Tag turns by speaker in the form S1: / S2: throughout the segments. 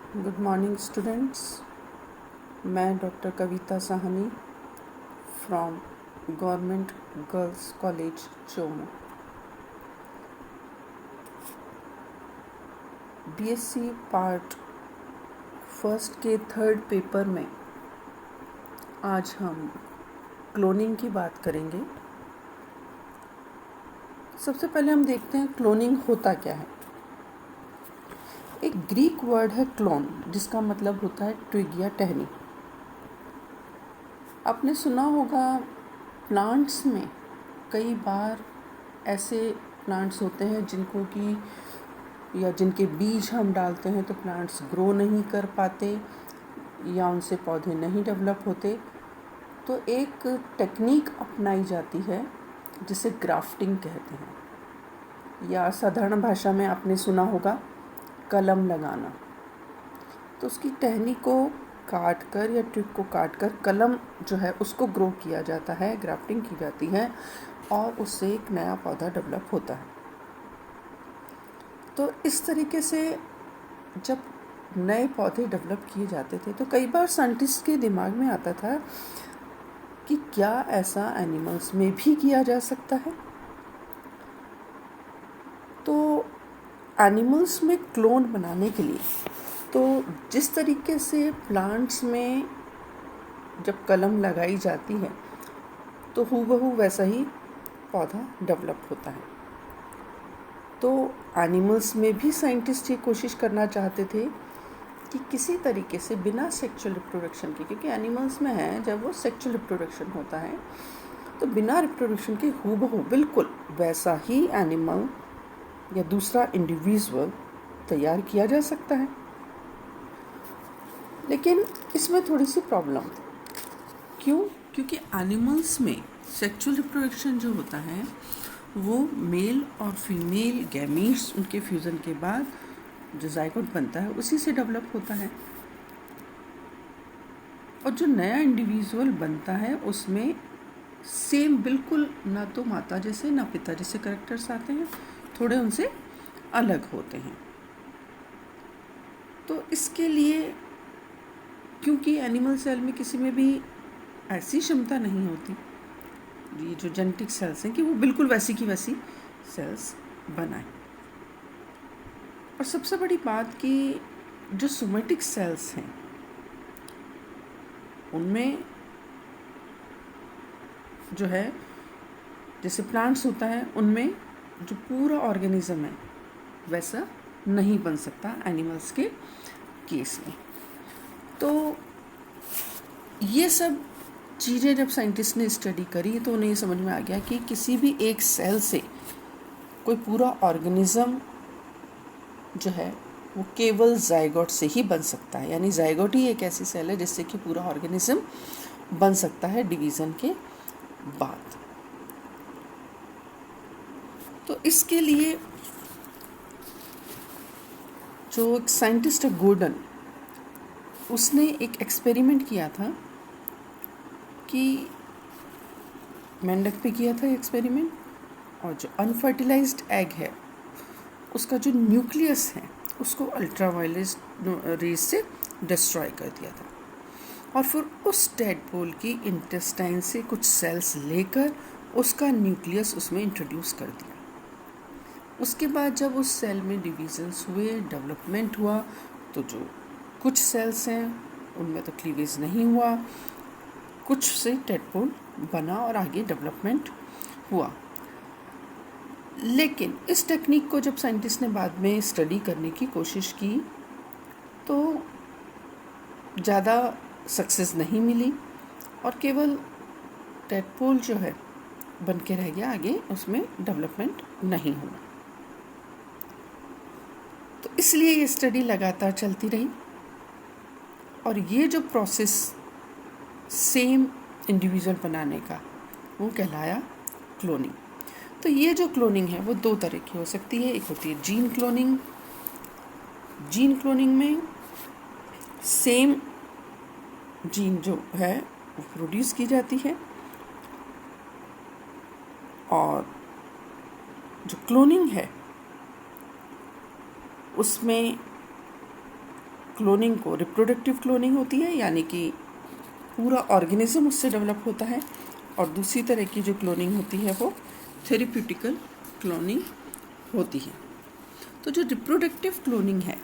S1: Good morning students. मैं doctor Kavita Sahni from government girls college Chomu. BSc part first के third paper में आज हम क्लोनिंग की बात करेंगे। सबसे पहले हम देखते हैं क्लोनिंग होता क्या है। एक ग्रीक वर्ड है क्लोन, जिसका मतलब होता है ट्विग या टहनी। आपने सुना होगा प्लांट्स में कई बार ऐसे प्लांट्स होते हैं जिनको कि या जिनके बीज हम डालते हैं तो प्लांट्स ग्रो नहीं कर पाते या उनसे पौधे नहीं डेवलप होते। तो एक टेक्निक अपनाई जाती है जिसे ग्राफ्टिंग कहते हैं, या साधारण भाषा में आपने सुना होगा कलम लगाना। तो उसकी टहनी को काट कर या ट्यूब को काट कर कलम जो है उसको ग्रो किया जाता है, ग्राफ्टिंग की जाती है और उससे एक नया पौधा डेवलप होता है। तो इस तरीके से जब नए पौधे डेवलप किए जाते थे तो कई बार साइंटिस्ट के दिमाग में आता था कि क्या ऐसा एनिमल्स में भी किया जा सकता है। तो एनिमल्स में क्लोन बनाने के लिए तो जिस तरीके से प्लांट्स में जब कलम लगाई जाती है तो हूबहू वैसा ही पौधा डेवलप होता है। तो एनिमल्स में भी साइंटिस्ट ये कोशिश करना चाहते थे कि किसी तरीके से बिना सेक्सुअल रिप्रोडक्शन के, क्योंकि एनिमल्स में है जब वो सेक्सुअल रिप्रोडक्शन होता है तो बिना रिप्रोडक्शन के हूबहू बिल्कुल वैसा ही एनिमल या दूसरा इंडिविजुअल तैयार किया जा सकता है। लेकिन इसमें थोड़ी सी प्रॉब्लम थी। क्यों? क्योंकि एनिमल्स में सेक्सुअल रिप्रोडक्शन जो होता है वो मेल और फीमेल गैमीट्स उनके फ्यूज़न के बाद जो जायगोट बनता है उसी से डेवलप होता है, और जो नया इंडिविजुअल बनता है उसमें सेम बिल्कुल ना तो माता जैसे ना पिता जैसे कैरेक्टर्स आते हैं, थोड़े उनसे अलग होते हैं। तो इसके लिए क्योंकि एनिमल सेल में किसी में भी ऐसी क्षमता नहीं होती, ये जो जेनेटिक सेल्स हैं, कि वो बिल्कुल वैसी की वैसी सेल्स बनाएं। और सबसे बड़ी बात कि जो सोमेटिक सेल्स हैं उनमें जो है जैसे प्लांट्स होता है उनमें जो पूरा ऑर्गेनिज्म है वैसा नहीं बन सकता एनिमल्स के केस में। तो ये सब चीज़ें जब साइंटिस्ट ने स्टडी करी तो उन्हें समझ में आ गया कि किसी भी एक सेल से कोई पूरा ऑर्गेनिज्म जो है वो केवल जाइगोट से ही बन सकता है। यानी जाइगोट ही एक ऐसी सेल है जिससे कि पूरा ऑर्गेनिज्म बन सकता है डिवीज़न के बाद। तो इसके लिए जो एक साइंटिस्ट है गोर्डन, उसने एक एक्सपेरिमेंट किया था कि मेंढक पे किया था एक्सपेरिमेंट, और जो अनफर्टिलाइज्ड एग है उसका जो न्यूक्लियस है उसको अल्ट्रावायलेट रेज से डिस्ट्रॉय कर दिया था, और फिर उस टेडपोल की इंटेस्टाइन से कुछ सेल्स लेकर उसका न्यूक्लियस उसमें इंट्रोड्यूस कर दिया। उसके बाद जब उस सेल में डिवीजन्स हुए, डेवलपमेंट हुआ, तो जो कुछ सेल्स हैं उनमें तो क्लीवेज नहीं हुआ, कुछ से टेडपोल बना और आगे डेवलपमेंट हुआ। लेकिन इस टेक्निक को जब साइंटिस्ट ने बाद में स्टडी करने की कोशिश की तो ज़्यादा सक्सेस नहीं मिली और केवल टेडपोल जो है बन के रह गया, आगे उसमें डेवलपमेंट नहीं हुआ। तो इसलिए ये स्टडी लगातार चलती रही और ये जो प्रोसेस सेम इंडिविजुअल बनाने का वो कहलाया क्लोनिंग। तो ये जो क्लोनिंग है वो दो तरह की हो सकती है। एक होती है जीन क्लोनिंग। जीन क्लोनिंग में सेम जीन जो है वो प्रोड्यूस की जाती है, और जो क्लोनिंग है उसमें क्लोनिंग को रिप्रोडक्टिव क्लोनिंग होती है, यानी कि पूरा ऑर्गेनिज्म उससे डेवलप होता है, और दूसरी तरह की जो क्लोनिंग होती है वो थेरेप्यूटिकल क्लोनिंग होती है। तो जो रिप्रोडक्टिव क्लोनिंग है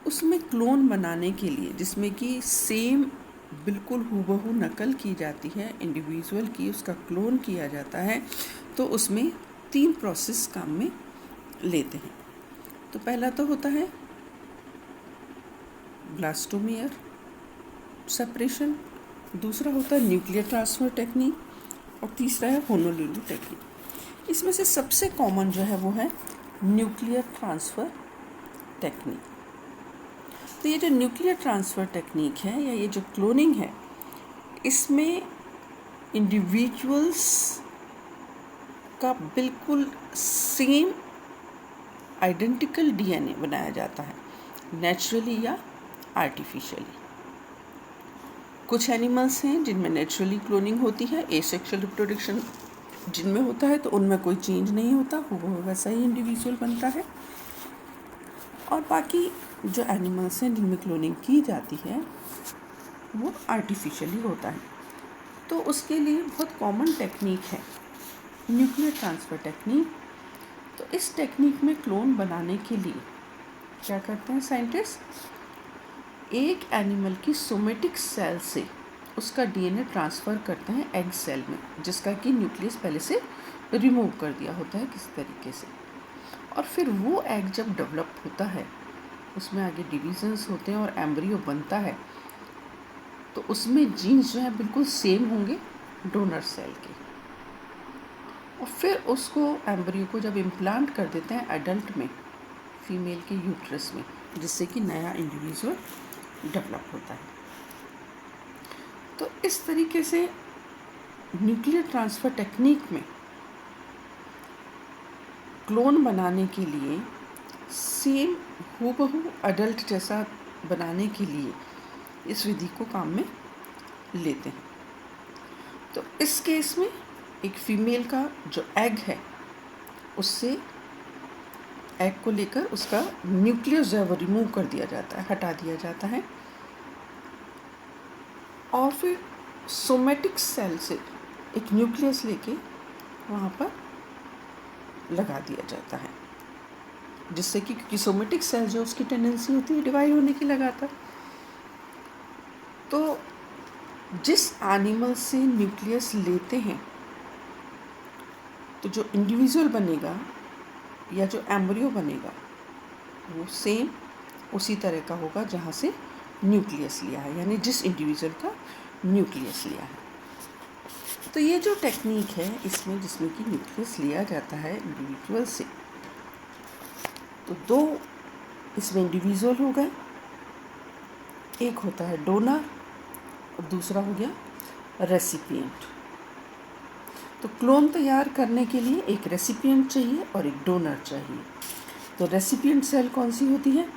S1: उसमें क्लोन बनाने के लिए, जिसमें कि सेम बिल्कुल हूबहू नकल की जाती है इंडिविजुअल की, उसका क्लोन किया जाता है, तो उसमें 3 प्रोसेस काम में लेते हैं। तो पहला तो होता है ब्लास्टोमेयर सेपरेशन, दूसरा होता है न्यूक्लियर ट्रांसफ़र टेक्निक, और तीसरा है होनोलुलु टेक्निक। इसमें से सबसे कॉमन जो है वो है न्यूक्लियर ट्रांसफ़र टेक्निक। तो ये जो न्यूक्लियर ट्रांसफ़र टेक्निक है या ये जो क्लोनिंग है, इसमें इंडिविजुअल्स का बिल्कुल सेम आइडेंटिकल डीएनए बनाया जाता है, नेचुरली या आर्टिफिशियली। कुछ एनिमल्स हैं जिनमें नेचुरली क्लोनिंग होती है, एसेक्सुअल रिप्रोडक्शन जिनमें होता है, तो उनमें कोई चेंज नहीं होता, वो वैसा ही इंडिविजुअल बनता है। और बाकी जो एनिमल्स हैं जिनमें क्लोनिंग की जाती है वो आर्टिफिशियली होता है। तो उसके लिए बहुत कॉमन टेक्निक है न्यूक्लियर ट्रांसफ़र टेक्निक। तो इस टेक्निक में क्लोन बनाने के लिए क्या करते हैं साइंटिस्ट, एक एनिमल की सोमेटिक सेल से उसका डीएनए ट्रांसफ़र करते हैं एग सेल में, जिसका कि न्यूक्लियस पहले से रिमूव कर दिया होता है किसी तरीके से। और फिर वो एग जब डेवलप होता है, उसमें आगे डिवीजन्स होते हैं और एम्ब्रियो बनता है, तो उसमें जीन्स जो है बिल्कुल सेम होंगे डोनर सेल के। और फिर उसको एम्ब्रियो को जब इम्प्लांट कर देते हैं एडल्ट में, फीमेल के यूट्रस में, जिससे कि नया इंडिविजुअल डेवलप होता है। तो इस तरीके से न्यूक्लियर ट्रांसफ़र टेक्निक में क्लोन बनाने के लिए सेम हूबहू अडल्ट जैसा बनाने के लिए इस विधि को काम में लेते हैं। तो इस केस में एक फीमेल का जो एग है, उससे एग को लेकर उसका न्यूक्लियस जो है वो रिमूव कर दिया जाता है, हटा दिया जाता है, और फिर सोमेटिक सेल से एक न्यूक्लियस लेके वहाँ पर लगा दिया जाता है, जिससे कि क्योंकि सोमेटिक सेल जो उसकी टेंडेंसी होती है डिवाइड होने की लगातार। तो जिस एनिमल से न्यूक्लियस लेते हैं, तो जो इंडिविजुअल बनेगा या जो एम्ब्रियो बनेगा वो सेम उसी तरह का होगा जहाँ से न्यूक्लियस लिया है, यानी जिस इंडिविजुअल का न्यूक्लियस लिया है। तो ये जो टेक्निक है इसमें, जिसमें कि न्यूक्लियस लिया जाता है इंडिविजुअल से, तो 2 इसमें इंडिविजुअल हो गए, एक होता है डोनर और दूसरा हो गया रेसिपिएंट। तो क्लोन तैयार करने के लिए एक रेसिपिएंट चाहिए और एक डोनर चाहिए। तो रेसिपिएंट सेल कौन सी होती है?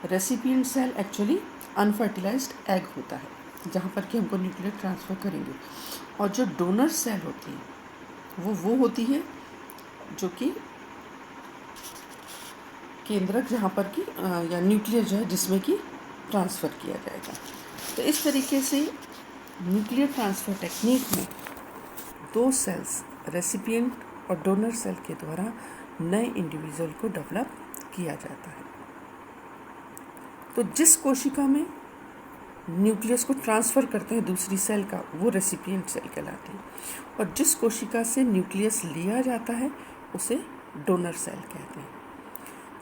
S1: Recipient cell actually unfertilised egg होता है, जहाँ पर कि हमको न्यूक्लियर ट्रांसफ़र करेंगे। और जो डोनर सेल होती है वो होती है जो कि केंद्रक, जहाँ पर कि या न्यूक्लियर जो है जिसमें कि ट्रांसफ़र किया जाएगा। तो इस तरीके से न्यूक्लियर ट्रांसफ़र टेक्निक में 2 सेल्स, रेसिपिएंट और डोनर सेल के द्वारा नए इंडिविजुअल को डेवलप किया जाता है। तो जिस कोशिका में न्यूक्लियस को ट्रांसफ़र करते हैं दूसरी सेल का, वो रेसिपिएंट सेल कहलाती है, और जिस कोशिका से न्यूक्लियस लिया जाता है उसे डोनर सेल कहते हैं।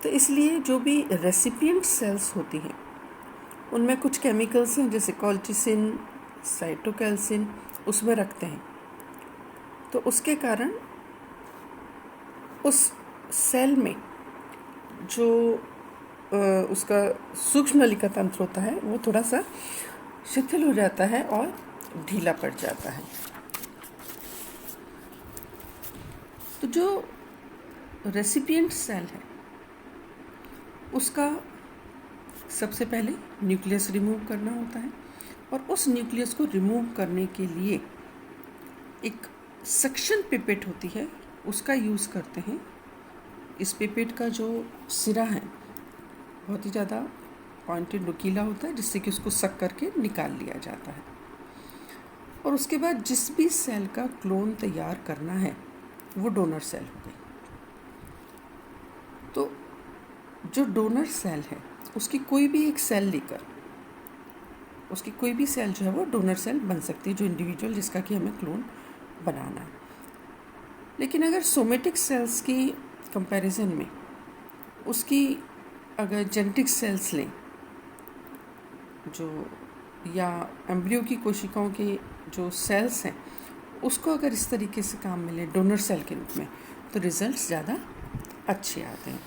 S1: तो इसलिए जो भी रेसिपिएंट सेल्स होती हैं उनमें कुछ केमिकल्स हैं, जैसे कॉल्चिसिन, साइटोकैल्सिन, उसमें रखते हैं। तो उसके कारण उस सेल में जो उसका सूक्ष्म नलिका तंत्र होता है वो थोड़ा सा शिथिल हो जाता है और ढीला पड़ जाता है। तो जो रेसिपिएंट सेल है उसका सबसे पहले न्यूक्लियस रिमूव करना होता है, और उस न्यूक्लियस को रिमूव करने के लिए एक सक्शन पिपेट होती है, उसका यूज़ करते हैं। इस पिपेट का जो सिरा है बहुत ही ज़्यादा पॉइंटेड नुकीला होता है जिससे कि उसको सक करके निकाल लिया जाता है। और उसके बाद जिस भी सेल का क्लोन तैयार करना है वो डोनर सेल हो गई। तो जो डोनर सेल है उसकी कोई भी एक सेल लेकर उसकी कोई भी सेल जो है वो डोनर सेल बन सकती है, जो इंडिविजुअल जिसका कि हमें क्लोन बनाना है। लेकिन अगर सोमेटिक सेल्स की कंपैरिजन में उसकी अगर जेनेटिक सेल्स लें जो या एम्ब्रियो की कोशिकाओं के जो सेल्स हैं उसको अगर इस तरीके से काम मिले डोनर सेल के रूप में तो रिज़ल्ट्स ज़्यादा अच्छे आते हैं।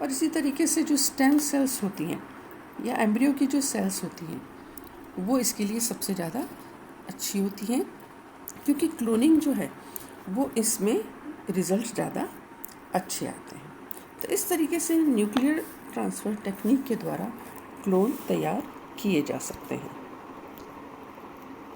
S1: और इसी तरीके से जो स्टेम सेल्स होती हैं या एम्ब्रियो की जो सेल्स होती हैं वो इसके लिए सबसे ज़्यादा अच्छी होती हैं, क्योंकि क्लोनिंग जो है वो इसमें रिज़ल्ट ज़्यादा अच्छे आते हैं। तो इस तरीके से न्यूक्लियर ट्रांसफ़र टेक्निक के द्वारा क्लोन तैयार किए जा सकते हैं।